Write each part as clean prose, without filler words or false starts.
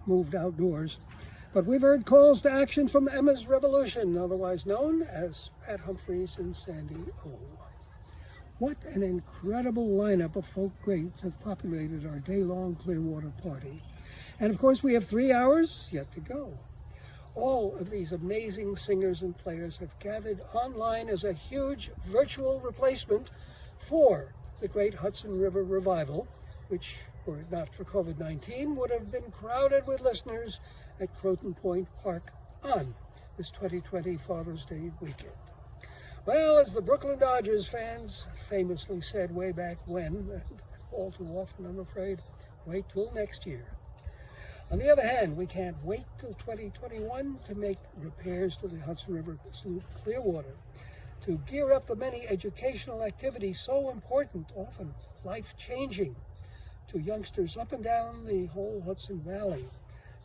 moved outdoors. But we've heard calls to action from Emma's Revolution, otherwise known as Pat Humphreys and Sandy O. What an incredible lineup of folk greats have populated our day-long Clearwater party. And of course, we have 3 hours yet to go. All of these amazing singers and players have gathered online as a huge virtual replacement for the Great Hudson River Revival, which, were it not for COVID-19, would have been crowded with listeners at Croton Point Park on this 2020 Father's Day weekend. Well, as the Brooklyn Dodgers fans famously said way back when, and all too often, I'm afraid, wait till next year. On the other hand, we can't wait till 2021 to make repairs to the Hudson River Sloop Clearwater, to gear up the many educational activities so important, often life-changing, to youngsters up and down the whole Hudson Valley,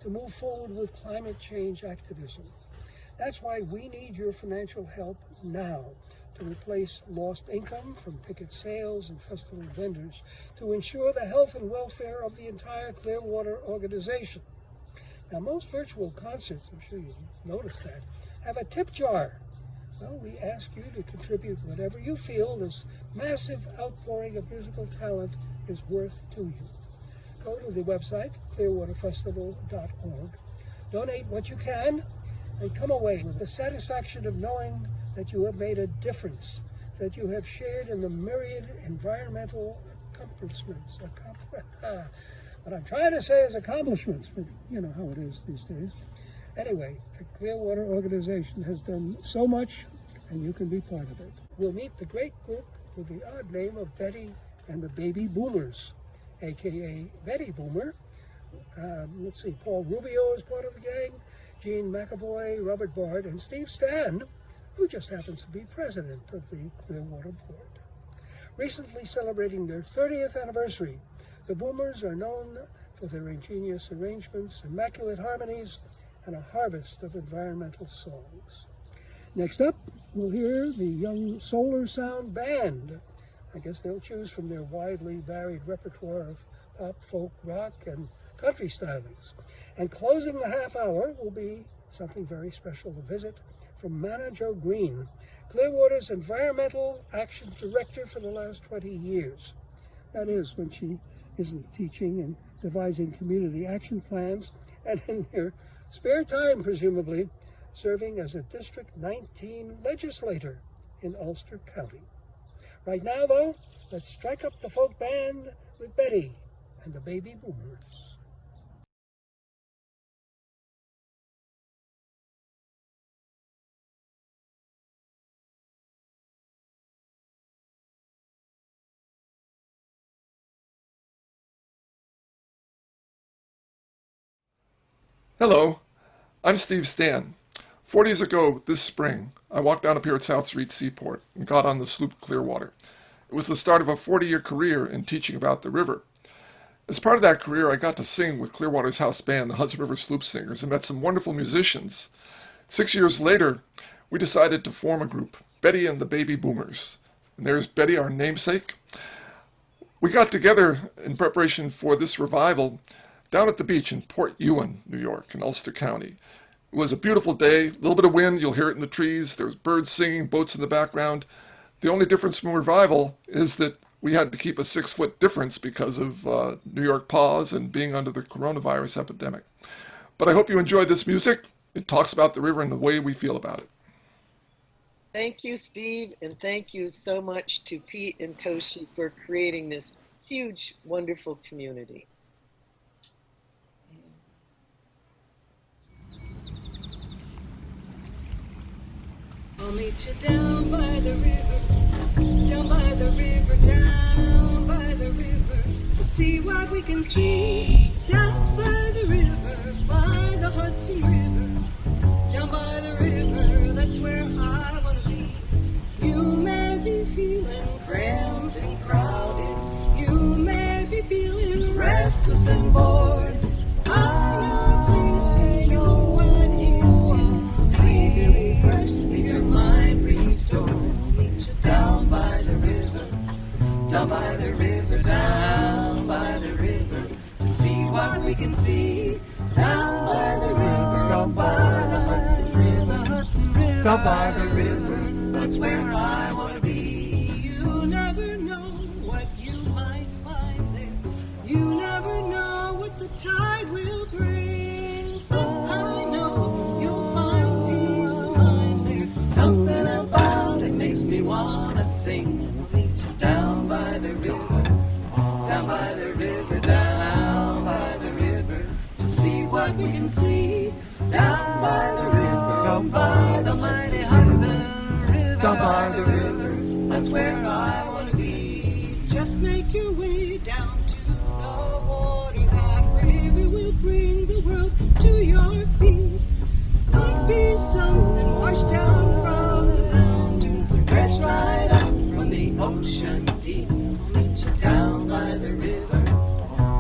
to move forward with climate change activism. That's why we need your financial help now to replace lost income from ticket sales and festival vendors, to ensure the health and welfare of the entire Clearwater organization. Now, most virtual concerts, I'm sure you noticed that, have a tip jar. Well, we ask you to contribute whatever you feel this massive outpouring of musical talent is worth to you. Go to the website, clearwaterfestival.org, donate what you can, and come away with the satisfaction of knowing that you have made a difference, that you have shared in the myriad environmental accomplishments. What I'm trying to say is accomplishments, but you know how it is these days. Anyway, the Clearwater organization has done so much, and you can be part of it. We'll meet the great group with the odd name of Betty and the Baby Boomers, a.k.a. Betty Boomer. Let's see, Paul Rubio is part of the gang, Gene McAvoy, Robert Bard, and Steve Stan, who just happens to be president of the Clearwater Board. Recently celebrating their 30th anniversary, the Boomers are known for their ingenious arrangements, immaculate harmonies, and a harvest of environmental songs. Next up, we'll hear the Young Solar Sound Band. I guess they'll choose from their widely varied repertoire of pop, folk, rock, and country stylings. And closing the half hour will be something very special, a visit from Manna Jo Greene, Clearwater's Environmental Action Director for the last 20 years. That is, when she isn't teaching and devising community action plans, and in her spare time, presumably, serving as a District 19 legislator in Ulster County. Right now, though, let's strike up the folk band with Betty and the Baby Boomers. Hello, I'm Steve Stan. 40 years ago this spring, I walked down up here at South Street Seaport and got on the sloop Clearwater. It was the start of a 40-year career in teaching about the river. As part of that career, I got to sing with Clearwater's house band, the Hudson River Sloop Singers, and met some wonderful musicians. 6 years later, we decided to form a group, Betty and the Baby Boomers. And there's Betty, our namesake. We got together in preparation for this revival down at the beach in Port Ewan, New York, in Ulster County. It was a beautiful day, a little bit of wind, you'll hear it in the trees, there's birds singing, boats in the background. The only difference from revival is that we had to keep a 6-foot difference because of New York pause and being under the coronavirus epidemic. But I hope you enjoyed this music. It talks about the river and the way we feel about it. Thank you, Steve, and thank you so much to Pete and Toshi for creating this huge, wonderful community. I'll meet you down by the river, down by the river, down by the river, to see what we can see. Down by the river, by the Hudson River, down by the river, that's where I want to be. You may be feeling cramped and crowded, you may be feeling restless and bored. I know a place where your one heals you, leave you refreshed and your mind restored. Meet you down by the river, down by the river, down by the river, to see what we can see. down by the river, down by the Hudson River, down by the river. That's where I want to be. You never know what you might find there. You never know what the tide will bring. But I know you'll find peace of mind there. Something about it makes me want to sing. I'll meet you down by the river, down by the river, down by the river, to see what we can see. Down by the river, down by the mighty Hudson River, down by the river, that's where I want to be. Just make your way down to the water. That river will bring the world to your feet. Might be something washed down from the mountains or dredged right up from the ocean deep. I'll meet you down by the river,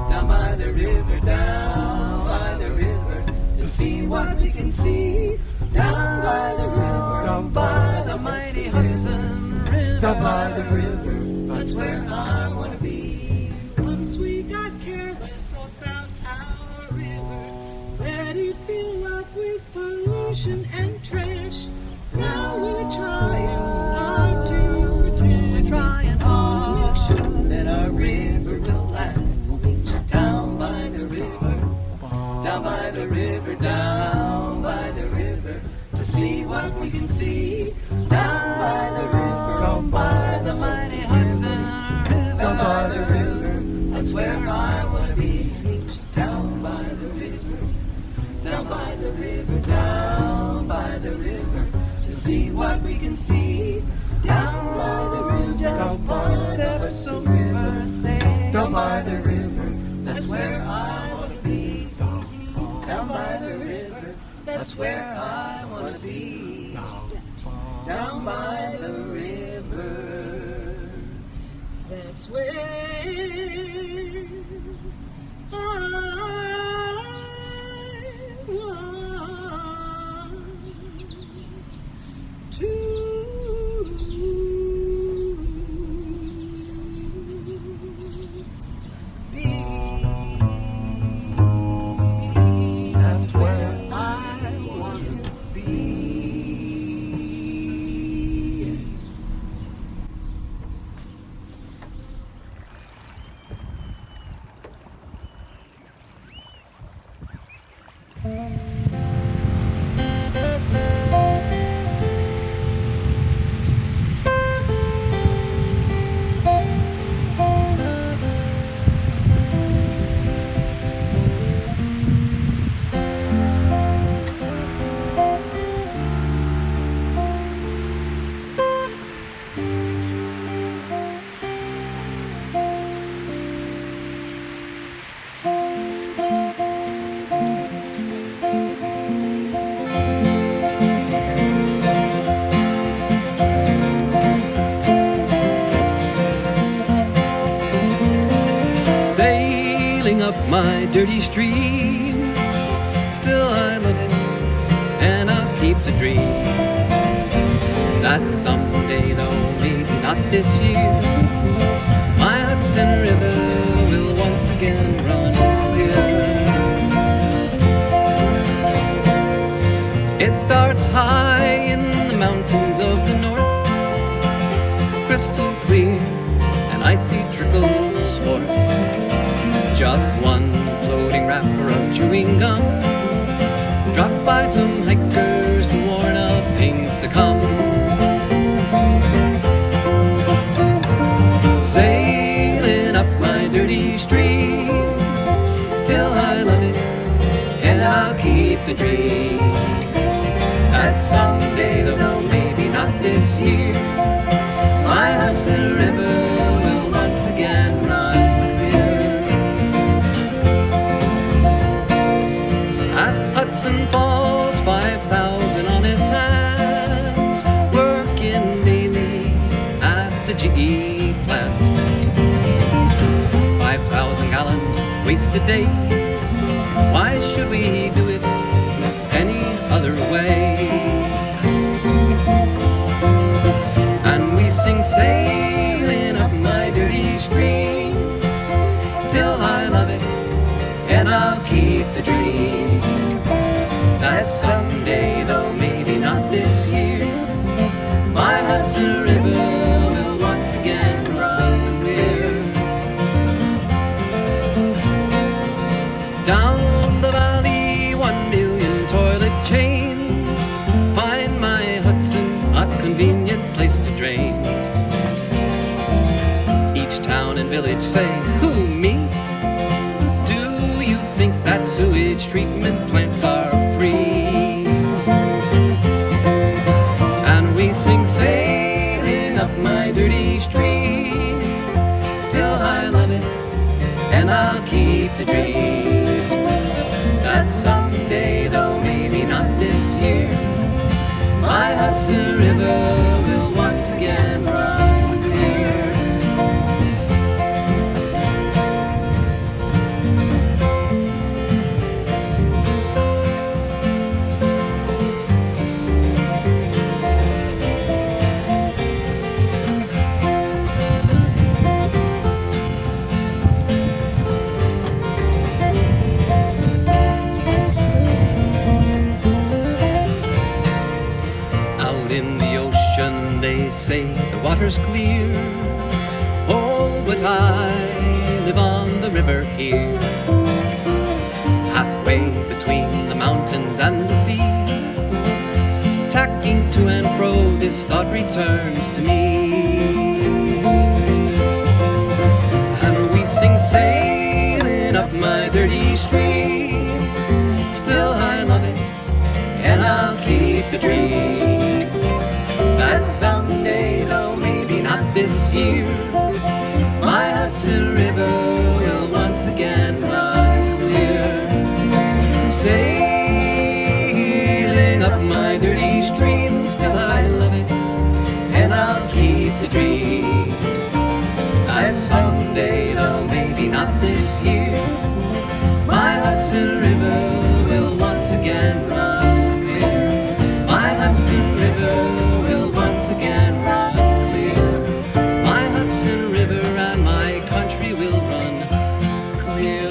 down by the river, down by the river, to see what we can see. Down by the river, down by the mighty Hudson River, down by the river, that's where I want to be. Once we got careless about our river, let it fill up with pollution and trash. Now we're trying hard to protect. We're trying hard to make sure that our river will last. We'll meet you down by the river, down by the river, down by the river, to see what we can see. Down by the river, down by the mighty Hudson River, down by the river, that's where I want to be. Meet you down by the river, down by the river, down by the river, to see what we can see. Down by the river, down by the Hudson River, down by the river, that's where I want to be. Down by the river, that's where I want to be. Down by the river, that's where I want to be. That's where I want to be. Sailing up my dirty stream, still I love it, and I'll keep the dream that someday, though maybe not this year, my Hudson River will once again run clear. It starts high in the mountains of the north, crystal clear, and icy trickles forth. Just one floating wrapper of chewing gum, dropped by some hikers to warn of things to come. Sailing up my dirty stream, still I love it, and I'll keep the dream that someday, though maybe not this year, my Hudson River will once again run clear. At Hudson Falls, 5,000 honest hands working daily at the GE plants. 5,000 gallons wasted day. Why should we do it any other way? And we sing sailing up my dirty stream, still I love it, and I'll keep the dream that someday, though maybe not this year, my Hudson River will once again run clear. Down the valley, 1,000,000 toilet chains, find my Hudson a convenient place to drain. Each town and village say, who, me? Do you think that sewage treatment plants are free? And we sing sailing up my dirty stream. Still I love it, and I'll keep the dream that someday, though maybe not this year, my Hudson River will once again run clear. They say the water's clear. Oh, but I live on the river here, halfway between the mountains and the sea. Tacking to and fro, this thought returns to me. And we sing sailing up my dirty stream. Still I love it, and I'll keep the dream that someday, though maybe not this year, my Hudson River will once again run clear. Sailing up my dirty stream, still I love it, and I'll keep the dream that someday, though maybe not this year, my Hudson River will once again run clear. My Hudson River again run clear. My Hudson River and my country will run clear.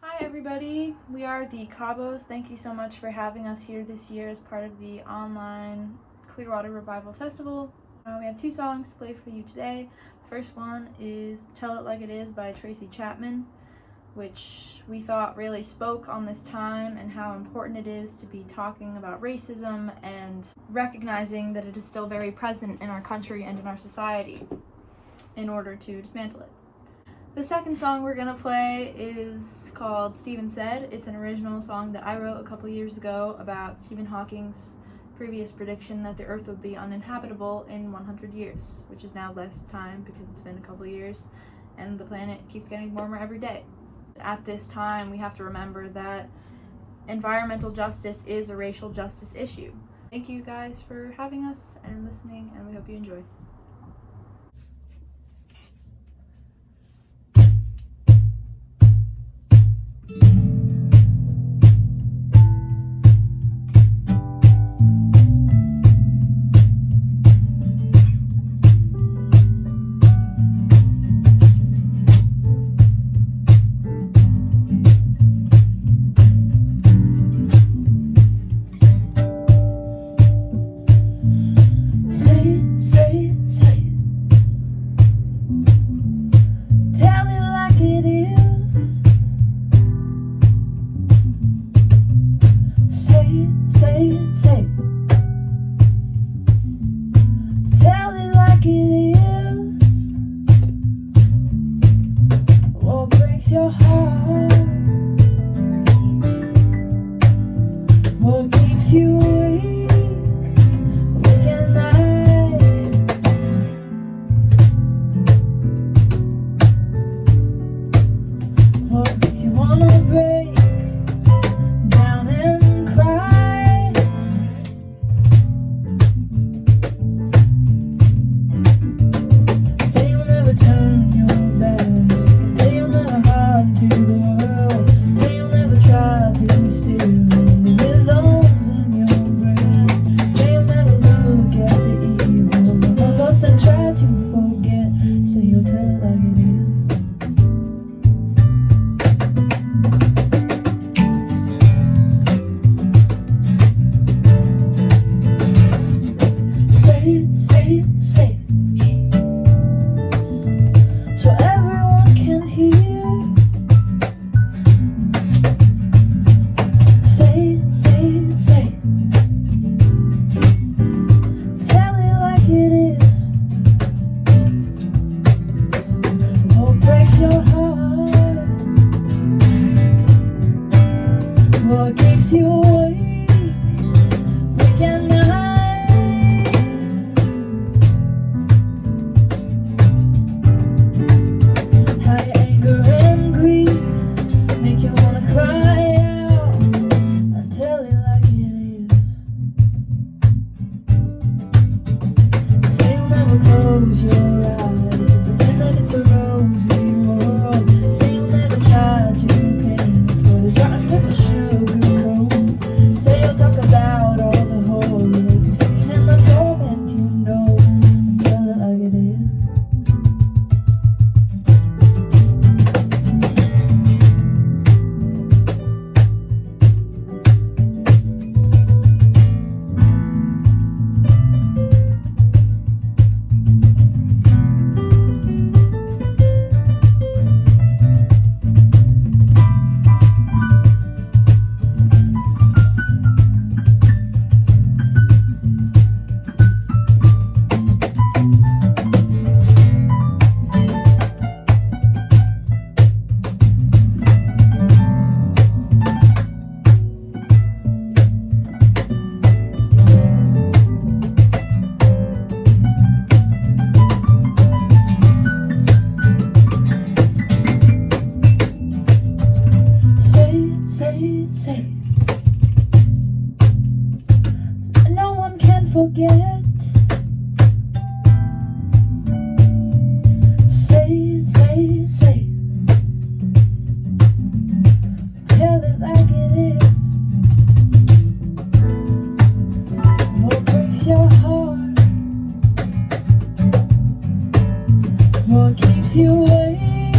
Hi everybody, we are the Cabos. Thank you so much for having us here this year as part of the online Clearwater Revival Festival. We have 2 songs to play for you today. The first one is Tell It Like It Is by Tracy Chapman, which we thought really spoke on this time and how important it is to be talking about racism and recognizing that it is still very present in our country and in our society in order to dismantle it. The second song we're gonna play is called Stephen Said. It's an original song that I wrote a couple years ago about Stephen Hawking's previous prediction that the Earth would be uninhabitable in 100 years, which is now less time because it's been a couple years and the planet keeps getting warmer every day. At this time, we have to remember that environmental justice is a racial justice issue. Thank you guys for having us and listening, and we hope you enjoy. Say it, tell it close your eyes and pretend like it's a rosy world. Say you'll never try to paint what is rotten with the sugar coat. Say you'll talk about all the horrors you've seen and the torment you know, and tell it like it is. Say, no one can forget. Say, tell it like it is. What breaks your heart? What keeps you awake?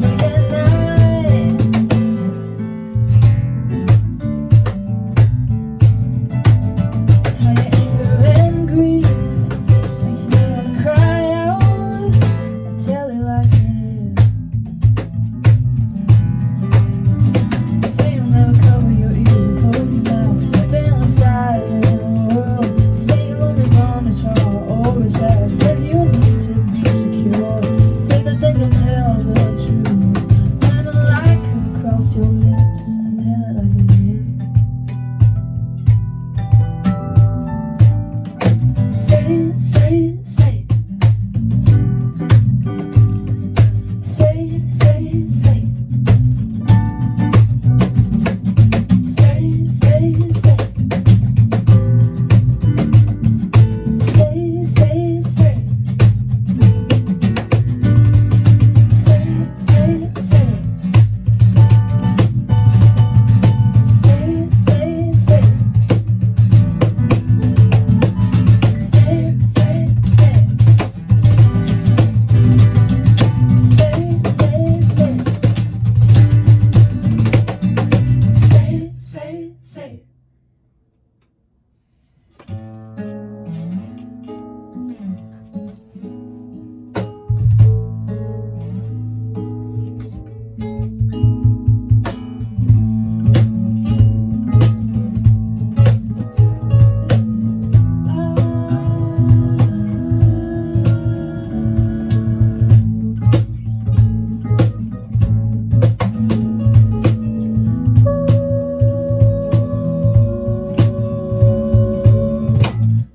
Day and night. How your anger and grief makes me wanna cry out and tell it like it is. Say you'll never cover your ears and close your mouth, feeling silent in the world. Say you'll only run as far or as fast as you need to be secure. Say that then you'll tell the truth when the light could cross your lips and tell it like it is. Say,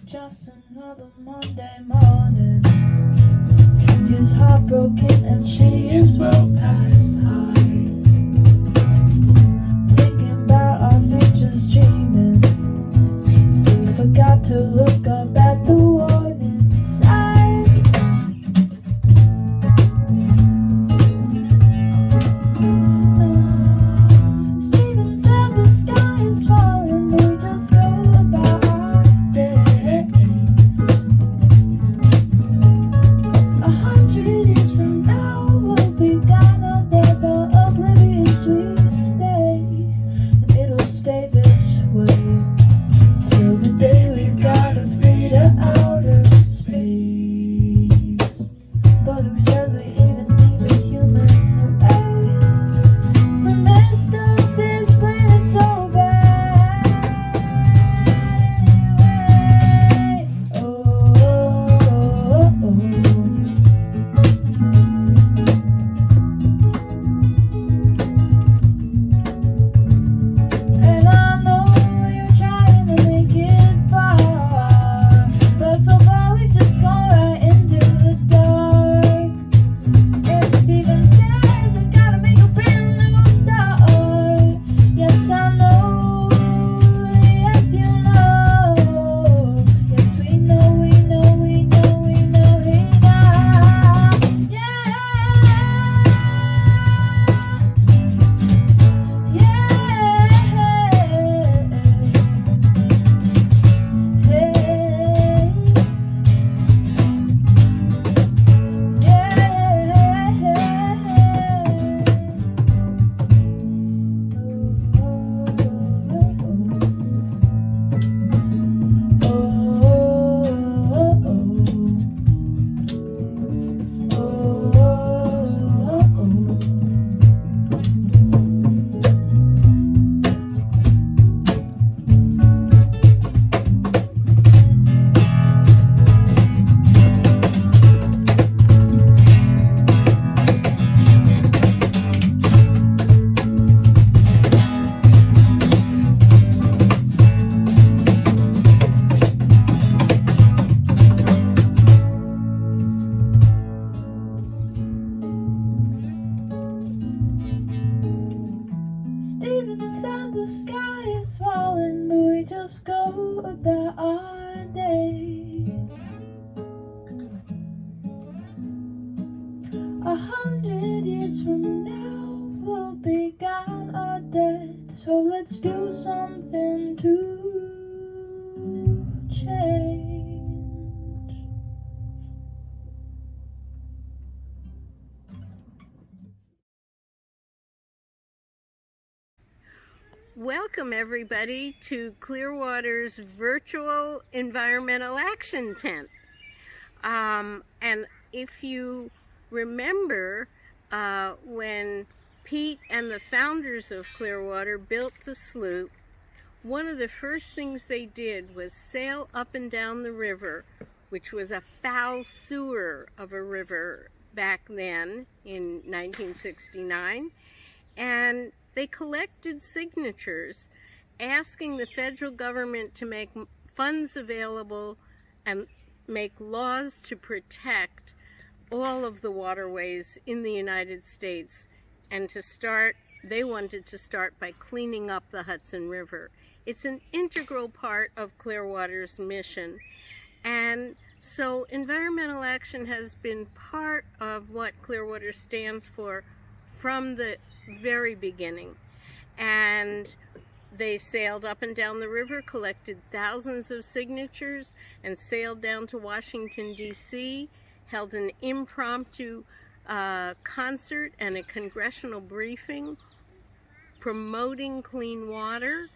just another Monday morning. He is heartbroken and she is well past high. Thinking about our futures, dreaming. We forgot to look up at the warning sign. Steven said the sky is falling. We just go about our days. 100 years from now, we'll be gone under the oblivious we stay, and it'll stay this way till the day we've got a freedom. Welcome everybody to Clearwater's virtual environmental action tent. And if you remember when Pete and the founders of Clearwater built the sloop, one of the first things they did was sail up and down the river, which was a foul sewer of a river back then in 1969, and they collected signatures asking the federal government to make funds available and make laws to protect all of the waterways in the United States, and to start, they wanted to start by cleaning up the Hudson River. It's an integral part of Clearwater's mission, and so environmental action has been part of what Clearwater stands for from the very beginning. And they sailed up and down the river, collected thousands of signatures, and sailed down to Washington, D.C., held an impromptu concert and a congressional briefing promoting clean water,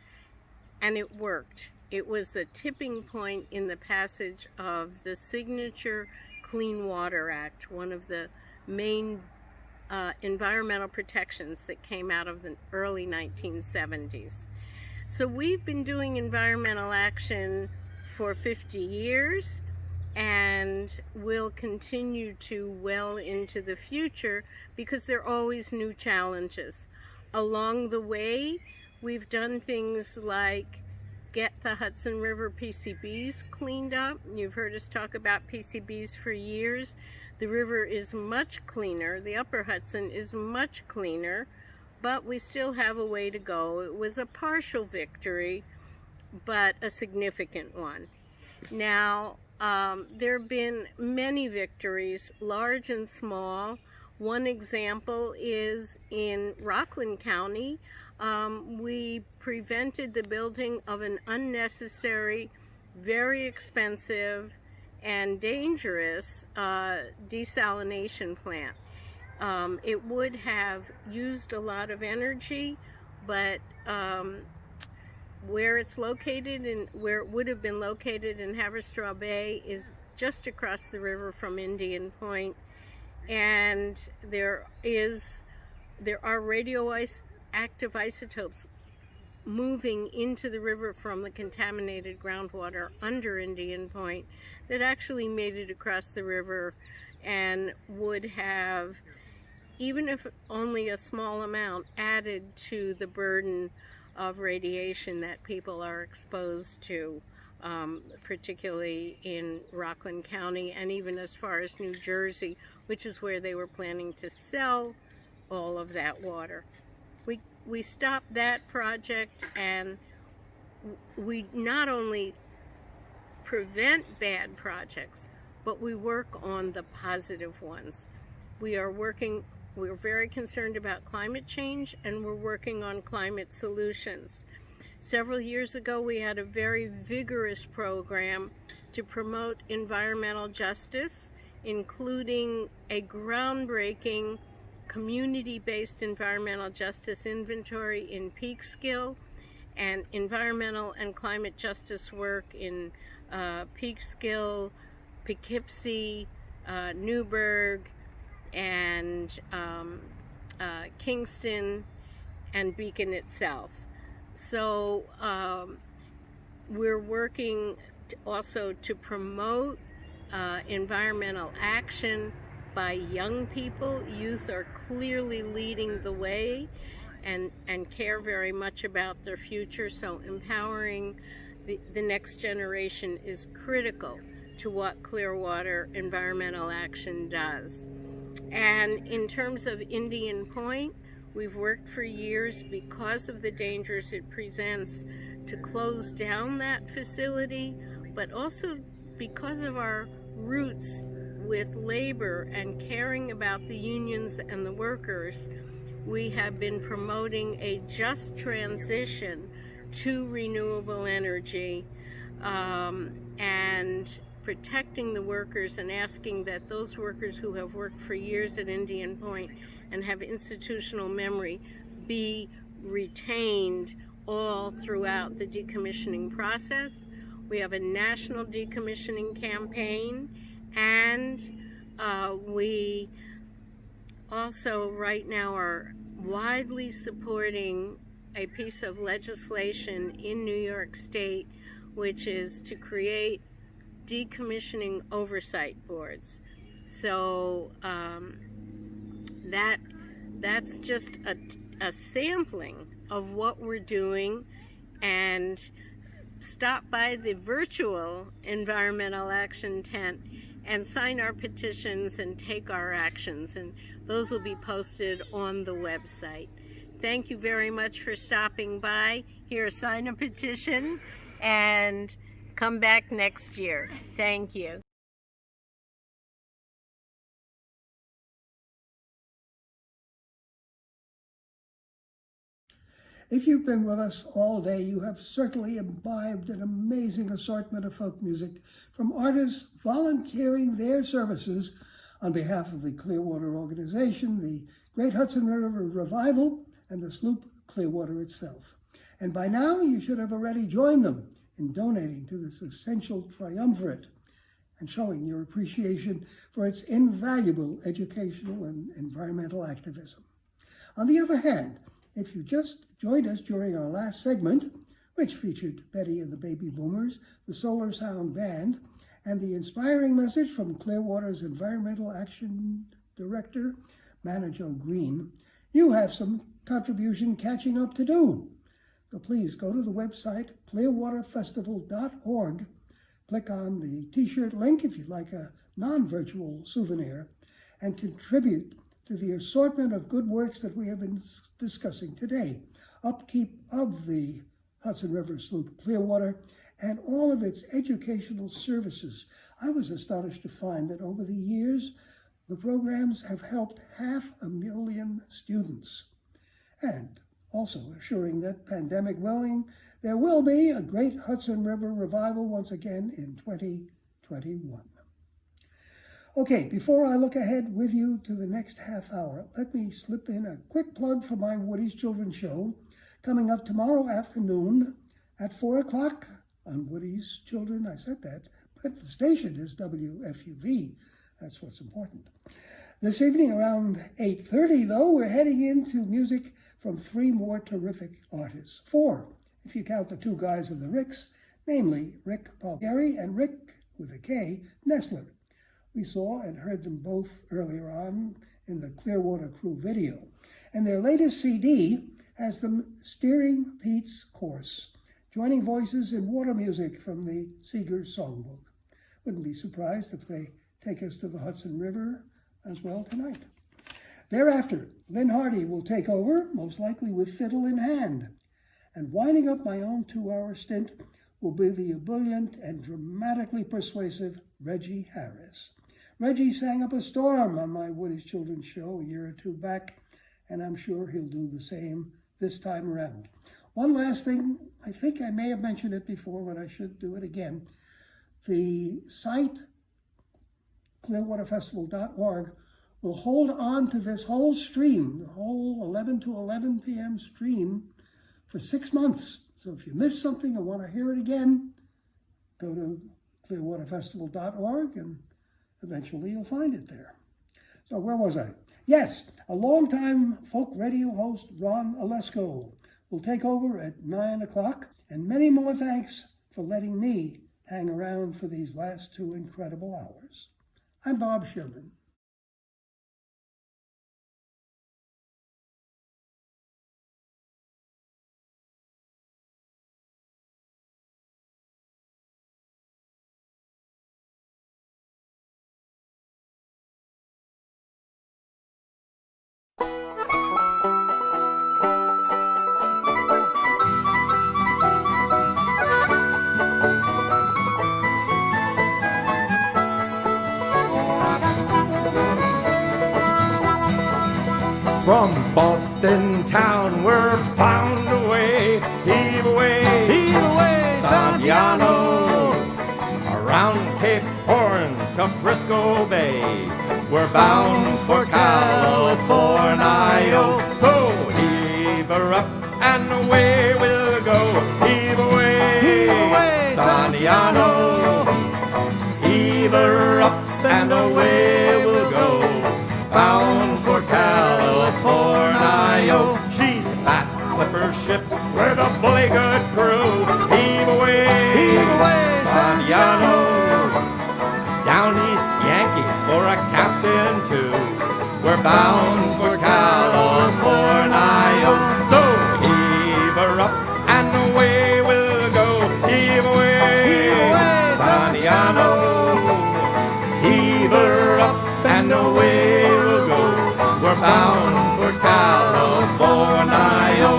and it worked. It was the tipping point in the passage of the signature Clean Water Act, one of the main environmental protections that came out of the early 1970s. So we've been doing environmental action for 50 years and will continue to well into the future because there are always new challenges. Along the way, we've done things like get the Hudson River PCBs cleaned up. You've heard us talk about PCBs for years. The river is much cleaner. The upper Hudson is much cleaner, but we still have a way to go. It was a partial victory, but a significant one. Now, there have been many victories, large and small. One example is in Rockland County. We prevented the building of an unnecessary, very expensive, and dangerous desalination plant. It would have used a lot of energy, but where it's located and where it would have been located in Haverstraw Bay is just across the river from Indian Point, and there are radioactive isotopes moving into the river from the contaminated groundwater under Indian Point that actually made it across the river and would have, even if only a small amount, added to the burden of radiation that people are exposed to, particularly in Rockland County and even as far as New Jersey, which is where they were planning to sell all of that water. We stopped that project, and we not only prevent bad projects, but we work on the positive ones. We're very concerned about climate change, and we're working on climate solutions. Several years ago, we had a very vigorous program to promote environmental justice, including a groundbreaking community-based environmental justice inventory in Peekskill, and environmental and climate justice work in Peekskill, Poughkeepsie, Newburgh, and Kingston, and Beacon itself. So we're working also to promote environmental action by young people. Youth are clearly leading the way and care very much about their future, so empowering the next generation is critical to what Clearwater environmental action does. And in terms of Indian Point, we've worked for years, because of the dangers it presents, to close down that facility, but also because of our roots with labor and caring about the unions and the workers. We have been promoting a just transition to renewable energy and protecting the workers, and asking that those workers who have worked for years at Indian Point and have institutional memory be retained all throughout the decommissioning process. We have a national decommissioning campaign, and we also right now are widely supporting a piece of legislation in New York State, which is to create decommissioning oversight boards. So that's just a sampling of what we're doing. And stop by the virtual environmental action tent and sign our petitions and take our actions, and those will be posted on the website. Thank you very much for stopping by. Here, sign a petition and come back next year. Thank you. If you've been with us all day, you have certainly imbibed an amazing assortment of folk music from artists volunteering their services on behalf of the Clearwater organization, the Great Hudson River Revival, and the sloop Clearwater itself. And by now, you should have already joined them in donating to this essential triumvirate and showing your appreciation for its invaluable educational and environmental activism. On the other hand, if you just joined us during our last segment, which featured Betty and the Baby Boomers, the Solar Sound Band, and the inspiring message from Clearwater's Environmental Action Director, Manna Jo Greene, you have some contribution catching up to do. So please go to the website clearwaterfestival.org, click on the t-shirt link if you'd like a non-virtual souvenir, and contribute to the assortment of good works that we have been discussing today. Upkeep of the Hudson River sloop Clearwater and all of its educational services. I was astonished to find that over the years, the programs have helped 500,000 students. And also assuring that pandemic willing, there will be a Great Hudson River Revival once again in 2021. Okay, before I look ahead with you to the next half hour, let me slip in a quick plug for my Woody's Children's Show coming up tomorrow afternoon at 4 o'clock on Woody's Children. I said that, but the station is WFUV. That's what's important. This evening around 8:30, though, we're heading into music from 3 more terrific artists. 4, if you count the 2 guys in the Ricks, namely Rick Palmieri and Rick, with a K, Nestler. We saw and heard them both earlier on in the Clearwater Crew video. And their latest CD has them steering Pete's course, joining voices in water music from the Seeger Songbook. Wouldn't be surprised if they take us to the Hudson River as well tonight. Thereafter, Lyn Hardy will take over, most likely with fiddle in hand. And winding up my own 2-hour stint will be the ebullient and dramatically persuasive Reggie Harris. Reggie sang up a storm on my Woody's Children's Show a year or 2 back, and I'm sure he'll do the same this time around. One last thing, I think I may have mentioned it before, but I should do it again. The site, clearwaterfestival.org, will hold on to this whole stream, the whole 11 to 11 p.m. stream, for 6 months. So if you missed something or want to hear it again, go to clearwaterfestival.org and eventually you'll find it there. So where was I? Yes, a longtime folk radio host, Ron Olesko, will take over at 9 o'clock, and many more thanks for letting me hang around for these last 2 incredible hours. I'm Bob Sherman. From Boston town we're bound away, heave away, Santiano, around Cape Horn to Frisco Bay. We're bound for California, so heave her up and away we'll heave her up and away we'll go, bound for California. She's a fast clipper ship with a bully good crew. Heave away, Santiano. Down East Yankee for a captain too. We're bound for California. So heave her up and away we'll go. Heave away, Santiano. Heave her up and away we'll go. We're bound for California.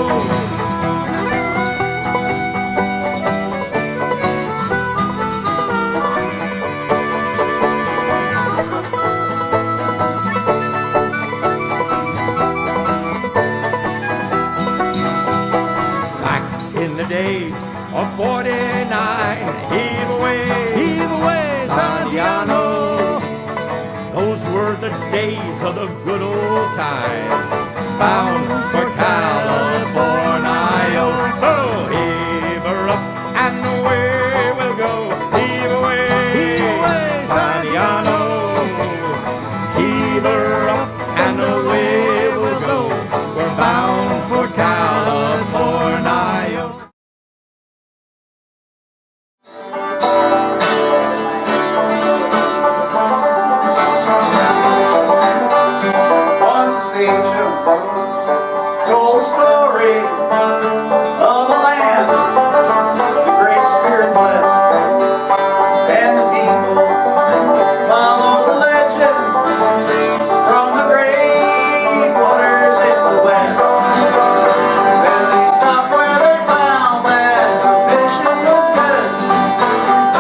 Back in the days of 49, heave away, Santiano. Those were the days of the good old times, bound for California. So heave her up and away we'll go. Heave away, Santiano. Heave her up and away we'll go. We're bound for California. Once a sage told a story of a land the Great Spirit blessed, and the people followed the legend from the great waters in the west. Then they stopped where they found that the fishing was good,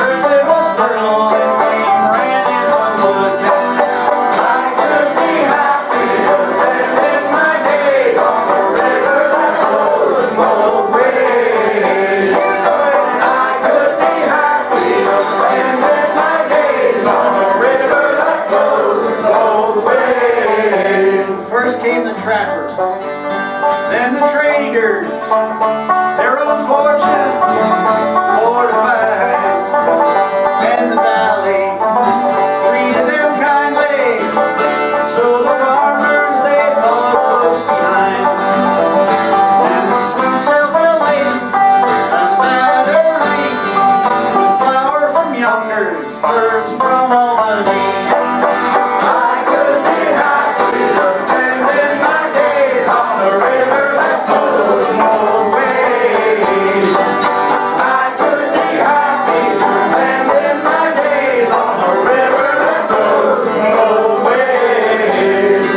earth it was fertile and rain ran in the woods. And I could be happy just spending my days on a river that flows both ways. I could be happy just spending my days on a river that flows both ways. First came the trappers, then the traders, their own fortunes fortified, and the valley treated them kindly, so the farmers they followed close behind, and the sloops helped the lane unlattered with flour from Yonkers, furs from Albany. I could be happy just spending my days on a river that flows both ways. I could be happy just spending my days on a river that flows both ways.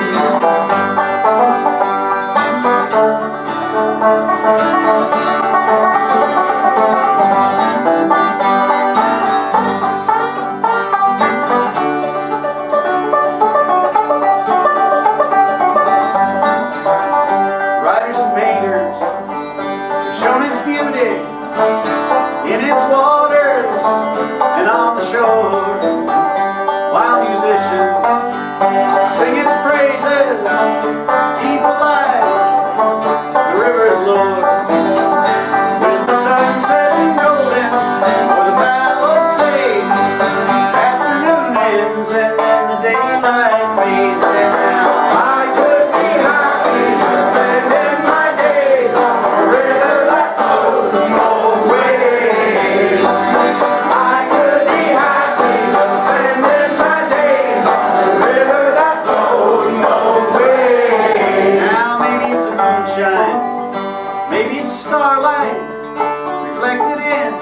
Writers and painters have shown its beauty in its waters and on the shore, while musicians sing its praises, keep alive the river's lore. With the sun setting golden or the battle sage, afternoon ends and then the daylight fades. And now I could be happy just spending my days on a river that flows both ways. I could be happy just spending my days on a river that flows both ways. Now maybe it's a moonshine, maybe it's starlight reflected in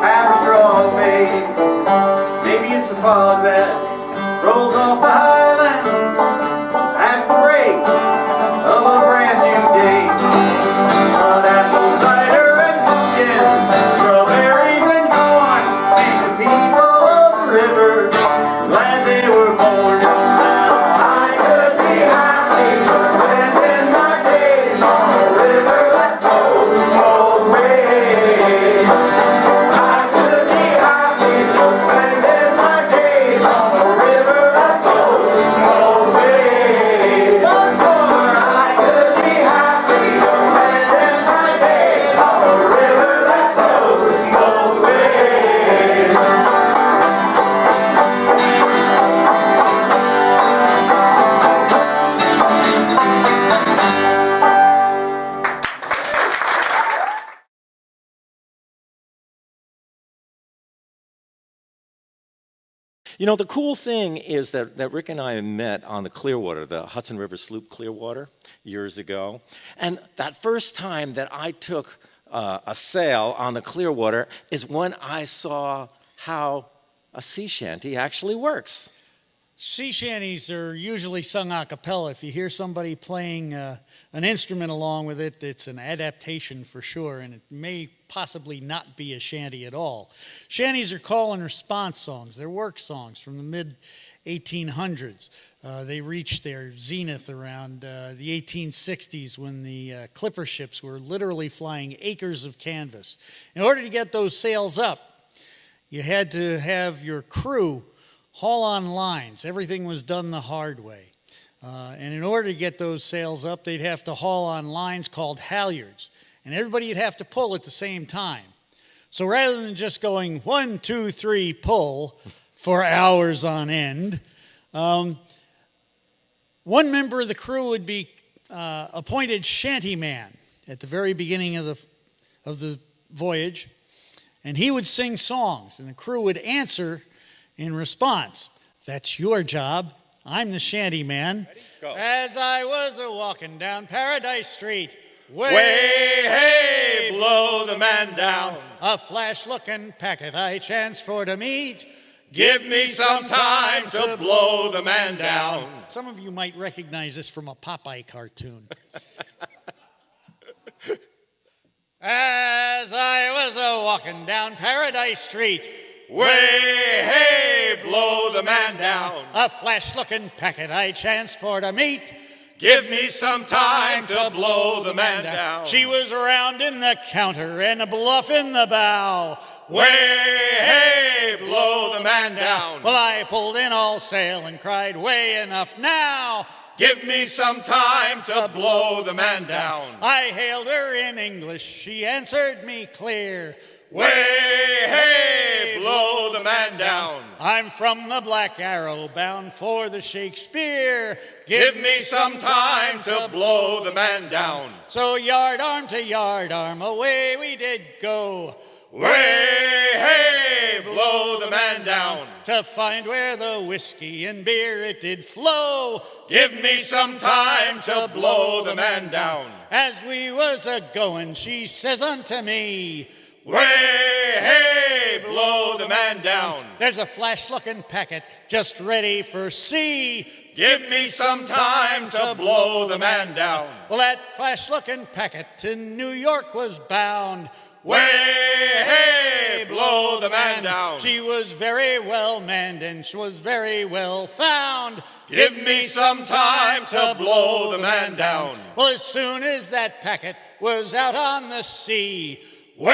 Abstraw Bay. Maybe it's the fog that rolls off the highlands at the break of a brand new day. But apple cider and pumpkins, strawberries and corn, make the people of the river glad they were born. I could be happy just spending my days on a river that flows both ways. I could be happy just spending my days on a river that flows both ways. Once more, I could be happy just spending my days on a river that flows both ways. You know, the cool thing is that Rick and I met on the Clearwater, the Hudson River sloop Clearwater, years ago. And that first time that I took a sail on the Clearwater is when I saw how a sea shanty actually works. Sea shanties are usually sung a cappella. If you hear somebody playing an instrument along with it, it's an adaptation for sure, and it may possibly not be a shanty at all. Shanties are call and response songs. They're work songs from the mid-1800s. They reached their zenith around the 1860s when the clipper ships were literally flying acres of canvas. In order to get those sails up, you had to have your crew haul on lines. Everything was done the hard way. And in order to get those sails up, they'd have to haul on lines called halyards. And everybody would have to pull at the same time. So rather than just going 1, 2, 3, pull for hours on end, one member of the crew would be appointed shantyman at the very beginning of the voyage. And he would sing songs, and the crew would answer in response. That's your job. I'm the shanty man. As I was a-walking down Paradise Street, way, hey, blow the man down. a flash-looking packet I chanced for to meet. Give me some time to blow the man down. Some of you might recognize this from a Popeye cartoon. As I was a-walking down Paradise Street, way, hey, blow the man down. a flash-looking packet I chanced for to meet. Give me some time to blow the man down. She was round in the counter and a bluff in the bow. Way, hey, blow the man down. Well, I pulled in all sail and cried, way enough now. Give me some time to blow the man down. I hailed her in English. She answered me clear. Way, hey, blow the man down. I'm from the Black Arrow, bound for the Shakespeare. Give me some time to blow the man down. So yard arm to yard arm, away we did go. Way, hey, blow the man down. To find where the whiskey and beer it did flow. Give me some time to blow the man down. As we was a-going, she says unto me, way, hey, blow the man down. There's a flash-looking packet just ready for sea. Give me some time to blow the man down. Well, that flash-looking packet to New York was bound. Way, hey, blow the man down. She was very well manned and she was very well found. Give me some time to blow the man down. Well, as soon as that packet was out on the sea, way,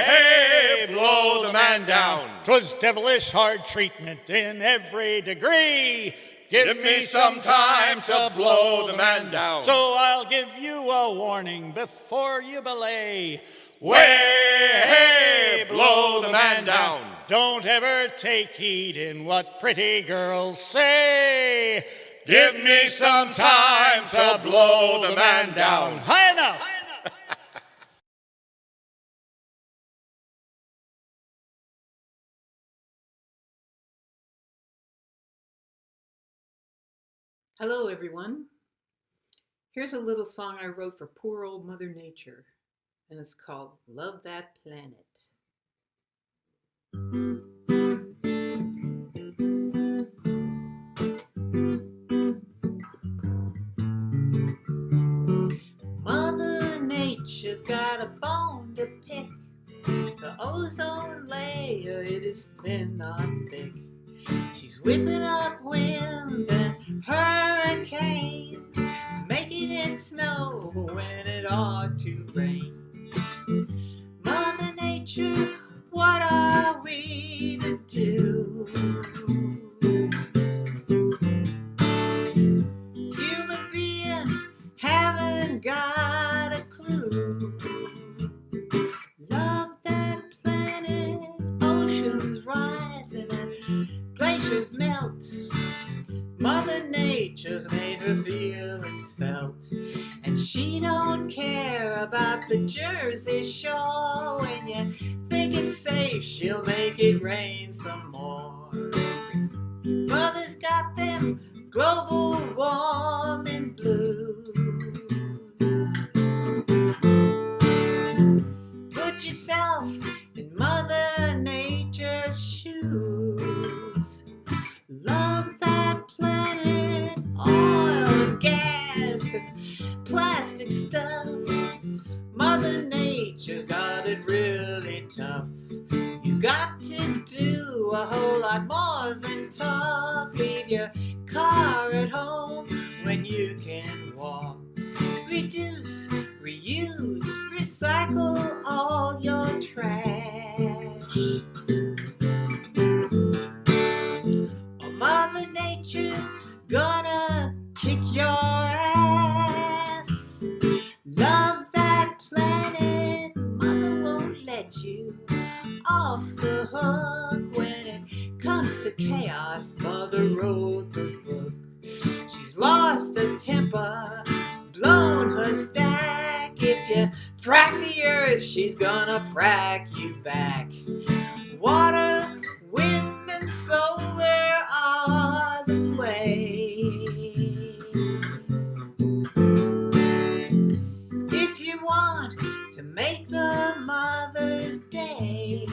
hey, blow the man down. 'Twas devilish hard treatment in every degree. Give me some time to blow the man down. So I'll give you a warning before you belay. Way, hey, blow the man down. Don't ever take heed in what pretty girls say. Give me some time to blow the man down. High enough. Hello, everyone. Here's a little song I wrote for poor old Mother Nature, and it's called Love That Planet. Mother Nature's got a bone to pick. The ozone layer, it is thin, not thick. She's whipping up winds and hurricanes, making it snow when it ought to rain. Mother Nature, what are we to do? Human beings haven't got a clue. Love that planet, oceans rising and glaciers melt. Mother Nature's made her feelings felt, and she don't care about the Jersey Shore. When you think it's safe, she'll make it rain some more. global warming blues. Put yourself in Mother Nature's shoes. Love that planet, oil and gas and plastic stuff. Mother Nature's got it really tough. You've got to do a whole lot more than talk. Leave your car at home when you can walk. Reduce, reuse, recycle all your trash. Or Mother Nature's gonna kick your ass. Love that planet, Mother won't let you off the hook. When it comes to chaos, Mother wrote the book. She's lost her temper, blown her stack. If you frack the earth, she's gonna frack you back. Water, wind, and solar are the way. If you want to make the Mother's Day,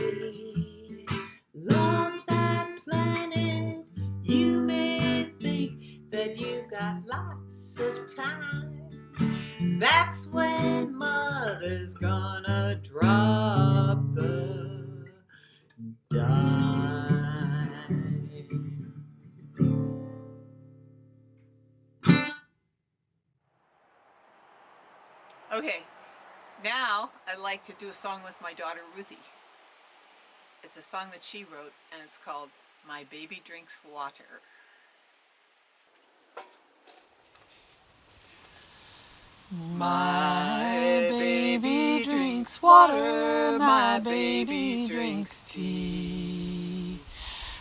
love that planet. You may think that you've got lots of time. That's when Mother's gonna drop the dime. Okay, now I'd like to do a song with my daughter Ruthie. It's a song that she wrote, and it's called My Baby Drinks Water. My baby drinks water, my baby drinks tea.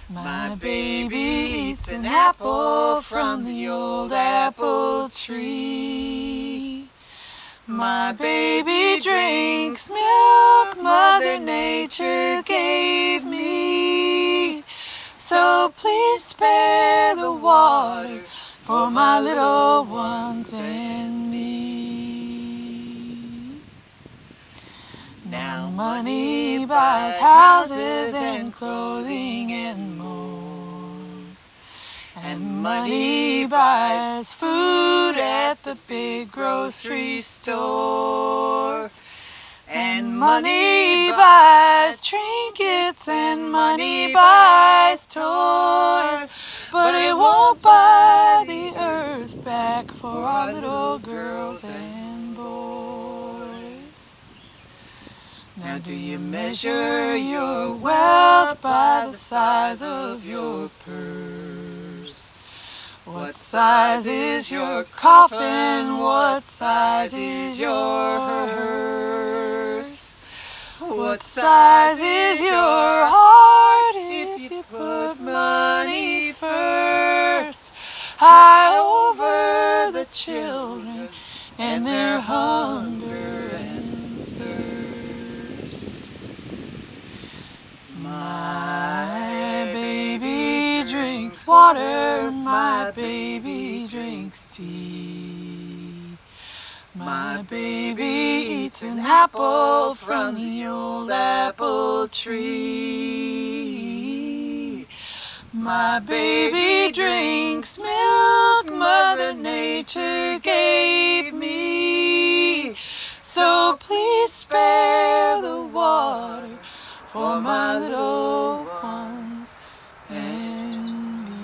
My baby eats an apple from the old apple tree. My baby drinks milk Mother Nature gave me. So please spare the water for my little ones and me. Now money buys houses and clothing and more, and money buys food at the big grocery store, and money buys trinkets and money buys toys, but it won't buy the earth back for our little girls and boys. Now do you measure your wealth by the size of your purse? What size is your coffin? What size is your hearse? What size is your heart if you put money first? High over the children and their hunger and thirst. My baby drinks water, my baby drinks tea. My baby eats an apple from the old apple tree. My baby drinks milk Mother Nature gave me. So please spare the water for my little ones and me.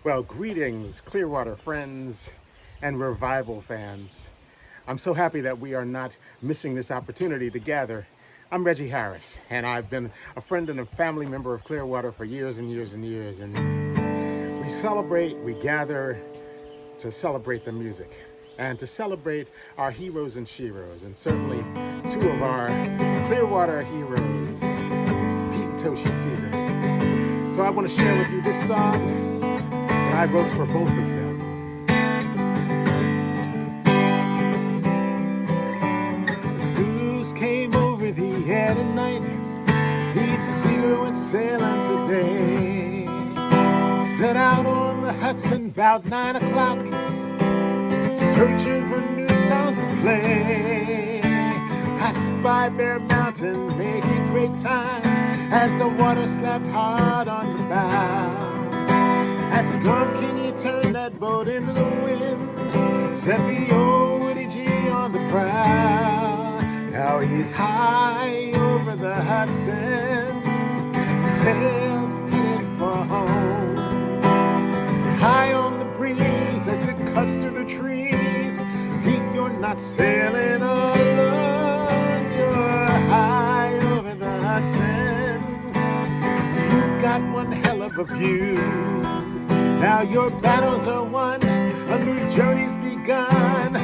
Well, greetings, Clearwater friends and revival fans. I'm so happy that we are not missing this opportunity to gather. I'm Reggie Harris, and I've been a friend and a family member of Clearwater for years and years and years. And we celebrate, we gather to celebrate the music and to celebrate our heroes and sheroes, and certainly two of our Clearwater heroes, Pete and Toshi Seeger. So I want to share with you this song that I wrote for both of them. at night, he'd see her would sail on today. Set out on the Hudson about 9 o'clock, searching for new songs to play. Passed by Bear Mountain, making great time as the water slapped hard on the bow. At Storm King he turned that boat into the wind, set the old Woody G on the prow. Now he's high over the Hudson, sails headed for home. High on the breeze as it cuts through the trees, you're not sailing alone, you're high over the Hudson. You got one hell of a view. Now your battles are won, a new journey's begun.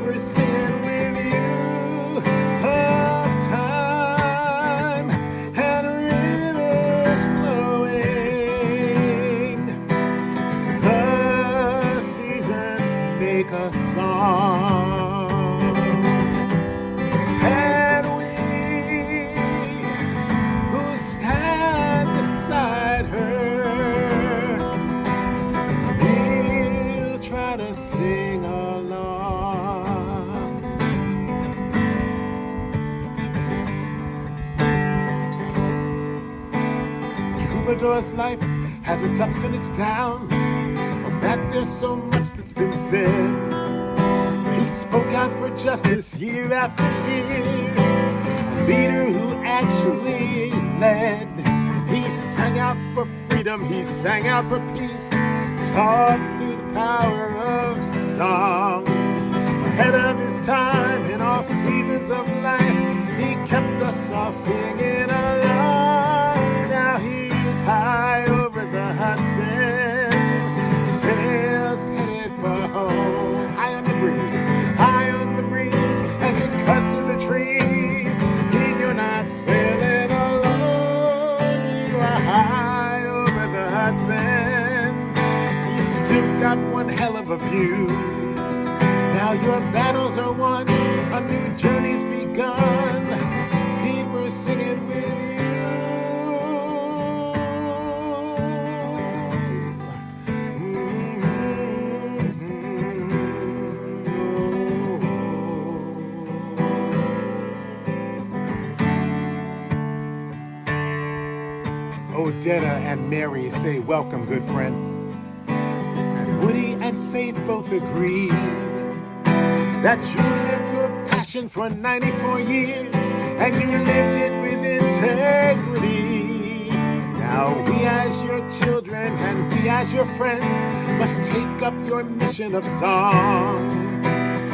We're singing with you of time and rivers flowing. The seasons make a song, and we who stand beside her, we'll try to sing along. Troubadour's life has its ups and its downs, but that there's so much that's been said. He spoke out for justice year after year, a leader who actually led. He sang out for freedom, he sang out for peace, taught through the power of song. Ahead of his time in all seasons of life, he kept us all singing along. Now he is high over the Hudson, sails headed for home. High on the breeze, as it cuts through the trees. You're not sailing alone, you are high over the Hudson. You still got one hell of a view. Now your battles are won, a new journey's begun. We're singing with you. Odetta and Mary say welcome, good friend. And Woody and Faith both agree that you lived your passion for 94 years, and you lived it with integrity. Now we as your children and we as your friends must take up your mission of song.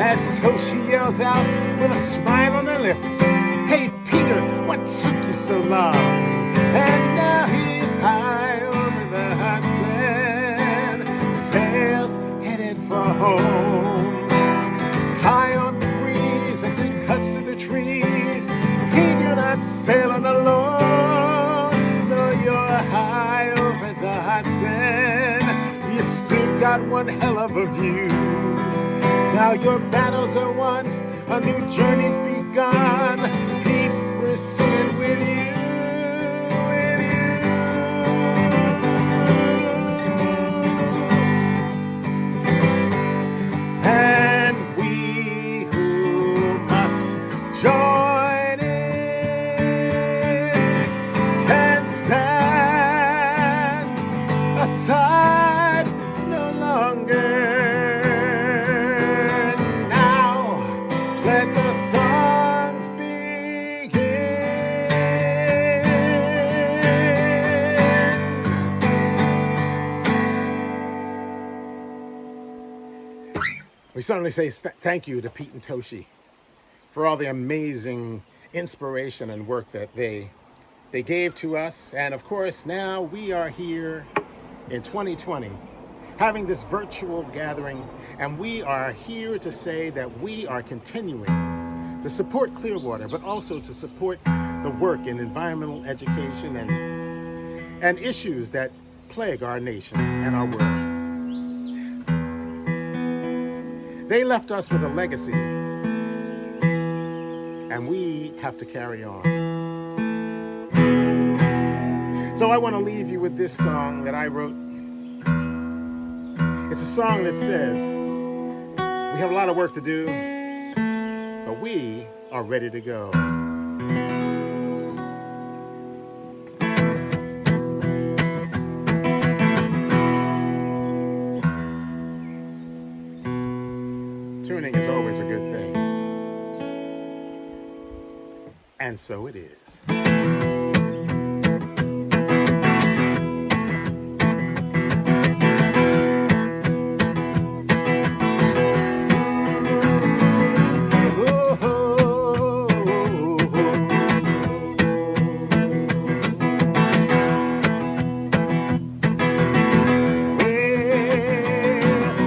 As Toshi yells out with a smile on her lips, hey Peter, what took you so long? And now he's high over the Hudson, sails headed for home. High on the breeze as it cuts through the trees, you're not sailing alone. No, you're high over the Hudson, you still got one hell of a view. Now your battles are won, a new journey's begun. Pete, we're singing with you. And we who must join in can stand aside no longer. Now let the songs begin. We certainly say thank you to Pete and Toshi for all the amazing inspiration and work that they gave to us. And of course, now we are here in 2020 having this virtual gathering, and we are here to say that we are continuing to support Clearwater, but also to support the work in environmental education and issues that plague our nation and our world. They left us with a legacy and we have to carry on. So I want to leave you with this song that I wrote. It's a song that says, we have a lot of work to do, but we are ready to go. Tuning is always a good thing. And so it is.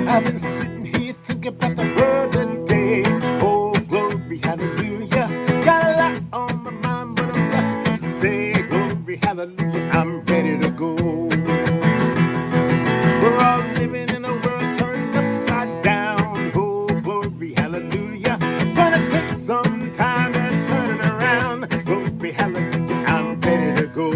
I've been sitting here thinking about the world today. Oh, glory, hallelujah. Got a lot on my mind, but I'm blessed to say, glory, hallelujah, I'm ready to go. We're all living in a world turned upside down. Oh, glory, hallelujah. Gonna take some time and turn it around. Glory, hallelujah, I'm ready to go.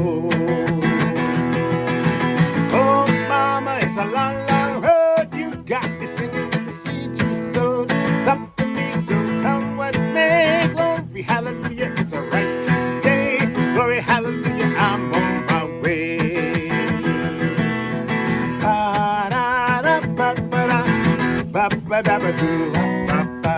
Oh, mama, it's a long, long road. You got me singing with the seed you sowed. It's up to me, so come what may. Glory, hallelujah, it's a righteous day. Glory, hallelujah, I'm on my way. Ba-da-da-ba-ba-da, ba-ba-da-ba-doo-ba-ba.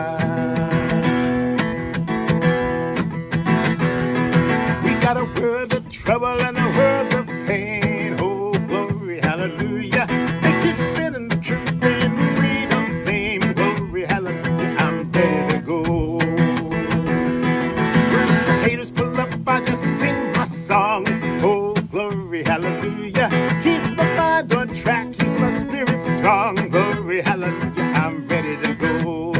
We got a world of trouble and a world of pain. Oh, glory, hallelujah. They keep spinning the truth in freedom's name. Glory, hallelujah, I'm ready to go. When the haters pull up, I just sing my song. Oh, glory, hallelujah. Keeps my mind on track, keeps my spirit strong. Glory, hallelujah, I'm ready to go.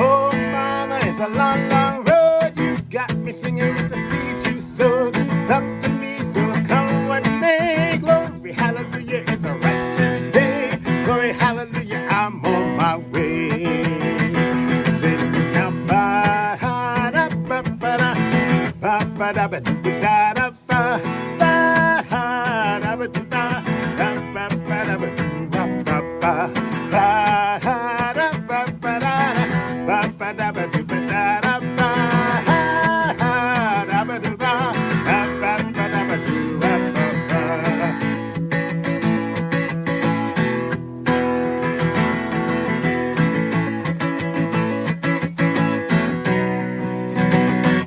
Oh, mama, it's a long, long road. You got me singing with the seed you sowed. It's up to me, so come what may. Glory, hallelujah, it's a righteous day. Glory, hallelujah, I'm on my way. Sing now, ba-da-ba-ba-da, ba-ba-da-ba-da-ba-da-ba, ba-da-ba-da-ba-da, ba-ba-da-ba-da-ba-ba, ba-da-ba-ba-da, ba-ba-da-ba-da-ba-da-ba, ba-da-ba-da-ba-da, ba-ba-da-ba-da-ba-ba.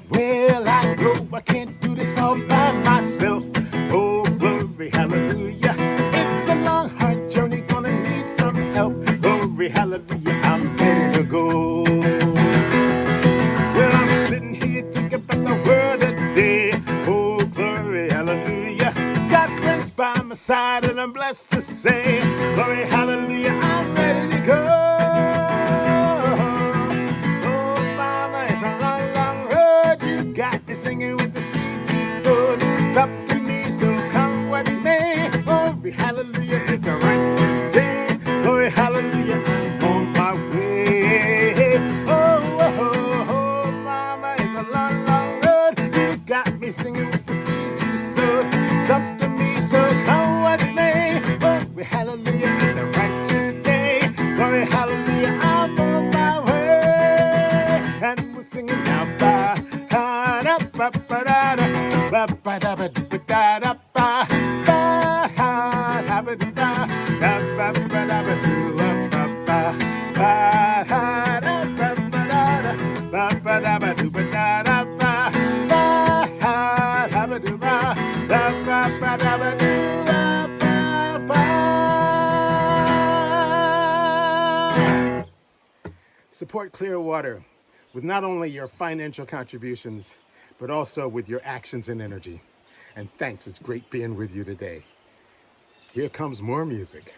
Well, I know I can't do this all by myself. Oh, glory, hallelujah. It's a long, hard journey, gonna need some help. Glory, hallelujah, I'm ready to go. Well, I'm sitting here thinking about the world today. Oh, glory, hallelujah. Got friends by my side, and I'm blessed to say, glory, hallelujah, I'm ready to go. Oh, mama, it's a long, long road. You got me singing with the seed you sowed. It's up to me, so come what may. Glory, hallelujah, it's a righteous day. Glory, hallelujah, I'm on my way. Oh, mama, it's a long, long road. You got me singing with the seed you sowed. It's up to me, so come what may. Glory, hallelujah, it's a righteous day. Glory, hallelujah, I'm on my way. And we're singing now, ba-da-ba-ba-da-da, ba-ba-da-ba-da-ba-da-ba, ba-da-ba-da-ba-da, ba-ba-da-ba-da-ba-da-ba, ba-da-ba-da-ba-da, ba-ba-da-ba-da-ba-da-ba, ba-da-ba-da-ba-da-ba, ba-ba-da-ba-da-ba-da-ba. Support Clearwater with not only your financial contributions, but also with your actions and energy. And thanks, it's great being with you today. Here comes more music.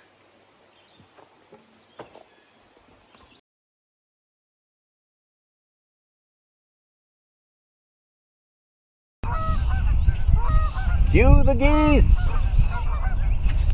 Cue the geese.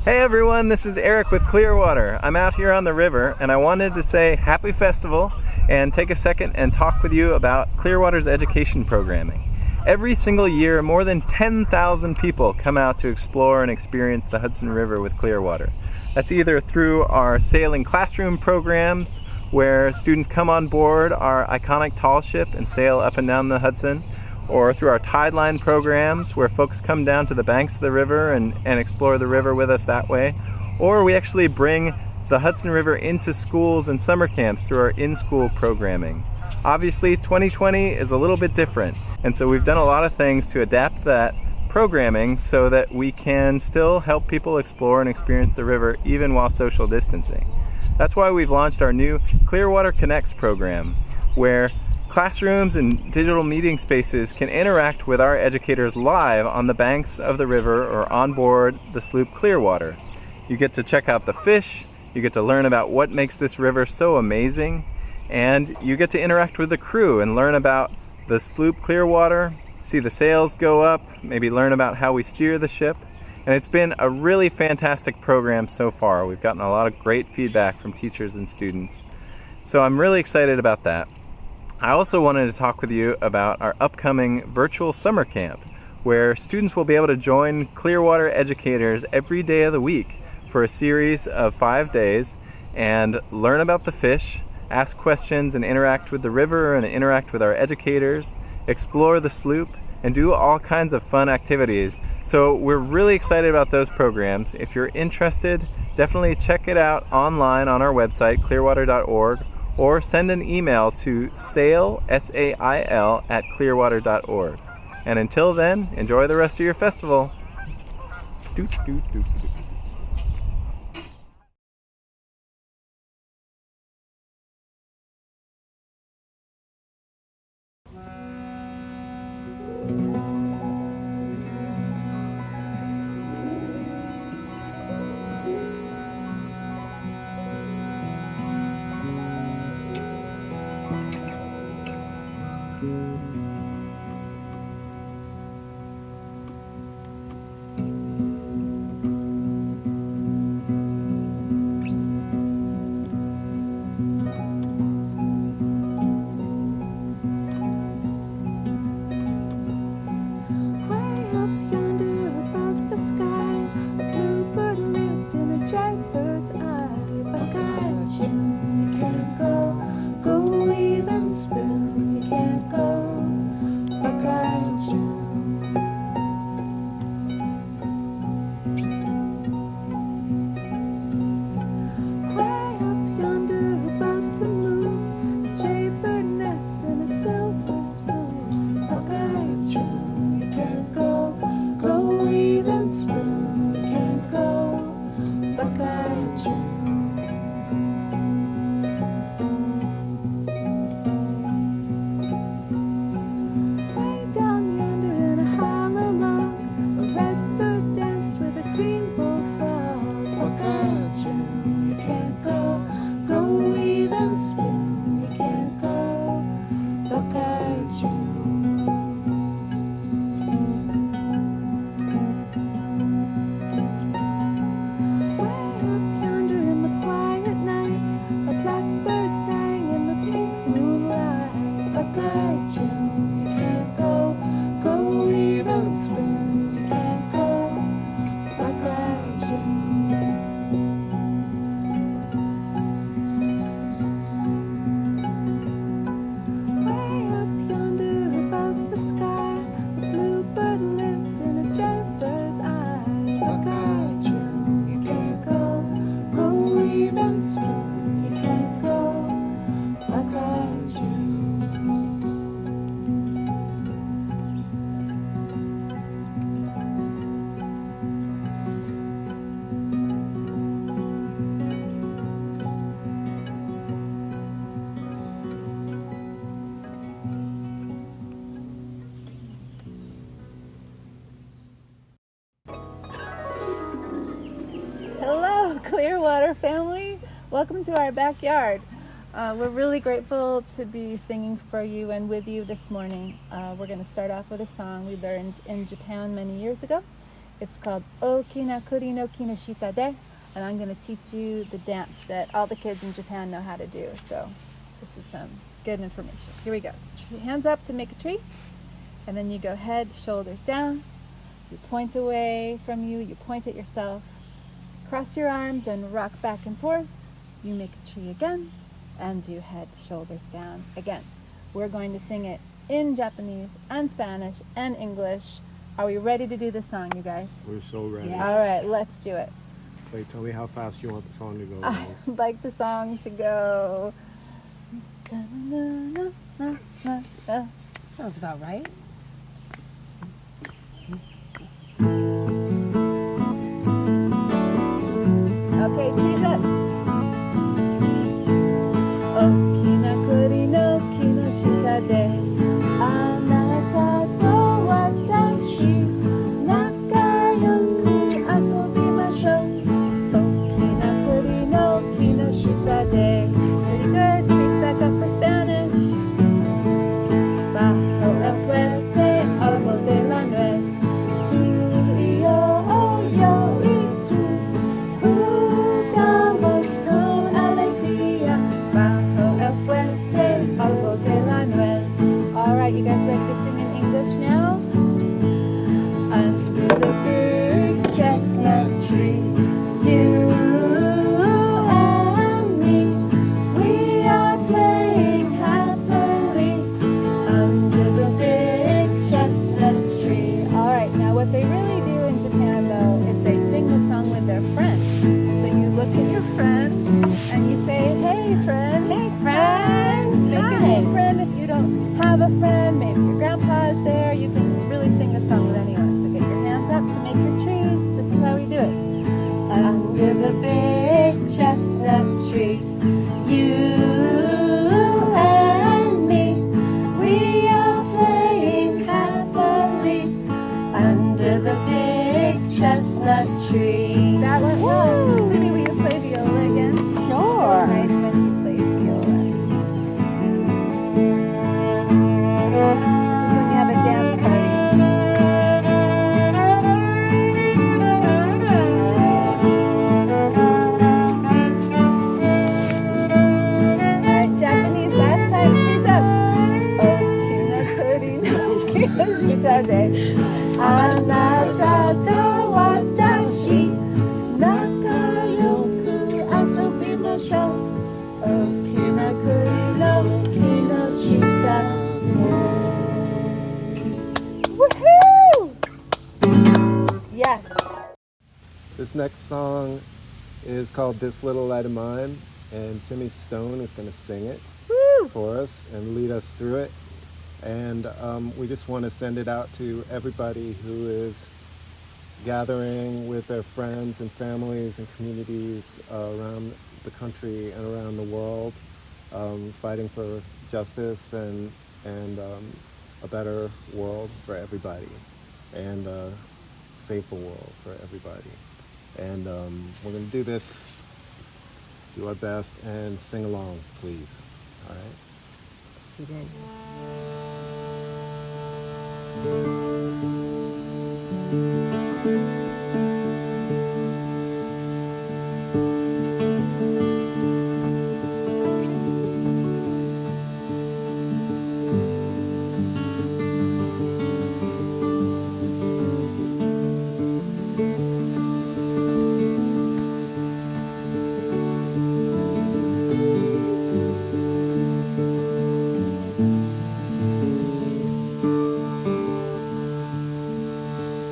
Hey everyone, this is Erik with Clearwater. I'm out here on the river and I wanted to say happy festival and take a second and talk with you about Clearwater's education programming. Every single year, more than 10,000 people come out to explore and experience the Hudson River with Clearwater. That's either through our sailing classroom programs, where students come on board our iconic tall ship and sail up and down the Hudson, or through our tideline programs, where folks come down to the banks of the river and explore the river with us that way, or we actually bring the Hudson River into schools and summer camps through our in-school programming. Obviously, 2020 is a little bit different, and so we've done a lot of things to adapt that programming so that we can still help people explore and experience the river even while social distancing. That's why we've launched our new Clearwater Connects program, where classrooms and digital meeting spaces can interact with our educators live on the banks of the river or on board the sloop Clearwater. You get to check out the fish, you get to learn about what makes this river so amazing, and you get to interact with the crew and learn about the sloop Clearwater, see the sails go up, maybe learn about how we steer the ship. And it's been a really fantastic program so far. We've gotten a lot of great feedback from teachers and students. So I'm really excited about that. I also wanted to talk with you about our upcoming virtual summer camp, where students will be able to join Clearwater educators every day of the week for a series of 5 days and learn about the fish, ask questions and interact with the river and interact with our educators, explore the sloop, and do all kinds of fun activities. So we're really excited about those programs. If you're interested, definitely check it out online on our website, clearwater.org, or send an email to sail, S-A-I-L, @clearwater.org. And until then, enjoy the rest of your festival. Doot, doot, doot, doot. Clearwater family, welcome to our backyard. We're really grateful to be singing for you and with you this morning. We're going to start off with a song we learned in Japan many years ago, It's called Okina Kuri no Kinoshita de, and I'm going to teach you the dance that all the kids in Japan know how to do. So this is some good information. Here we go. Hands up to make a tree, and then you go head, shoulders down. You point away from you, you point at yourself. Cross your arms and rock back and forth. You make a tree again, and do head, shoulders down again. We're going to sing it in Japanese and Spanish and English. Are we ready to do this song, you guys? We're so ready. Yes. All right, let's do it. Wait, tell me how fast you want the song to go. I'd like the song to go. Sounds about right. Okay, trees up. Okina kuri no kinoshita de anata to watashi nakayoku asobimashou. Okina kuri no kinoshita de. Pretty good. Trees back up for Spanish. Bajo el fuerte árbol de la nuez. Tú y yo y tú. Jugamos con alegría bajo el fuerte árbol de la nuez. All right, you guys ready to sing in English now? Under the big chestnut tree, you and me, we are playing happily under the big chestnut tree. All right, now what they really do in Japan, though, is they sing the song with their friends. So you look at your friend and you say, hey friend. Hey friend. Make a new friend. If you don't have a friend, maybe your grandpa is there, you can really sing the song with anyone. So get your hands up to make your trees. This is how we do it. Under the big chestnut tree, you and me, we are playing happily under the big chestnut tree. That went well. Simi, will you play viola again? Sure. So nice when she plays viola. This is when you have a dance party. Alright, Japanese, last time, trees up. Okina kuri no kinoshita de anata to watashi nakayoku asobimashou. Okina kuri no kinoshita de. Woohoo! Yes. This next song is called This Little Light of Mine, and Timmy Stone is going to sing it for us and lead us through it. And we just want to send it out to everybody who is gathering with their friends and families and communities around the country and around the world, fighting for justice and a better world for everybody, and a safer world for everybody. And we're going to do this, do our best, and sing along, please. All right?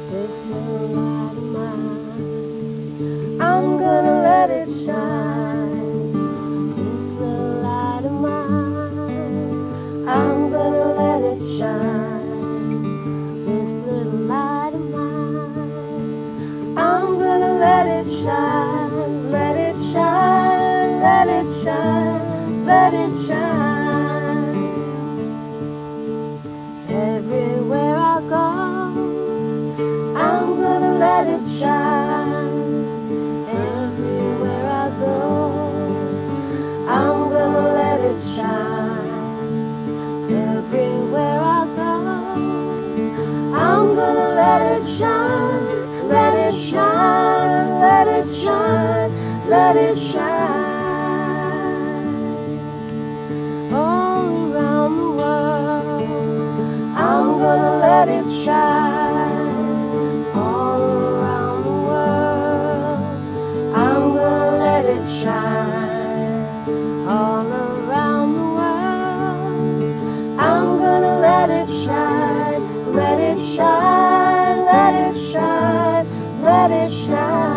This little light of mine, I'm gonna let it shine. This little light of mine, I'm gonna let it shine. This little light of mine, I'm gonna let it shine. Let it shine, let it shine, let it shine. Everywhere I go, I'm gonna let it shine. Everywhere I go, I'm gonna let it shine. Everywhere I go, I'm gonna let it shine. Let let it shine. All around the world, I'm gonna let it shine. All around the world, I'm gonna let it shine. All around the world, I'm gonna let it shine. Let it shine, let it shine, let it shine.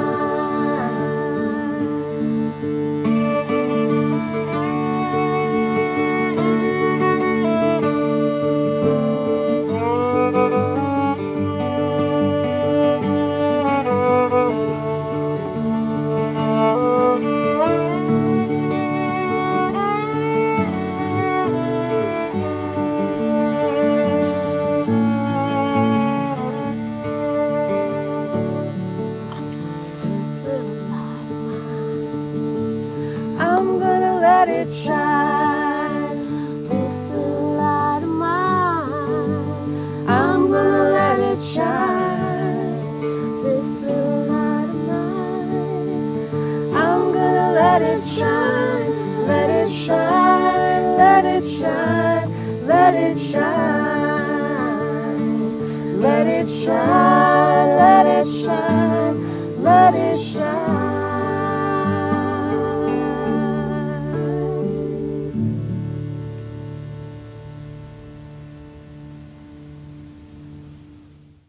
I'm gonna let it shine. This little light of mine, I'm gonna let it shine. This little light of mine, I'm gonna let it shine. Let it shine, let it shine, let it shine. Let it shine, let it shine, let it shine.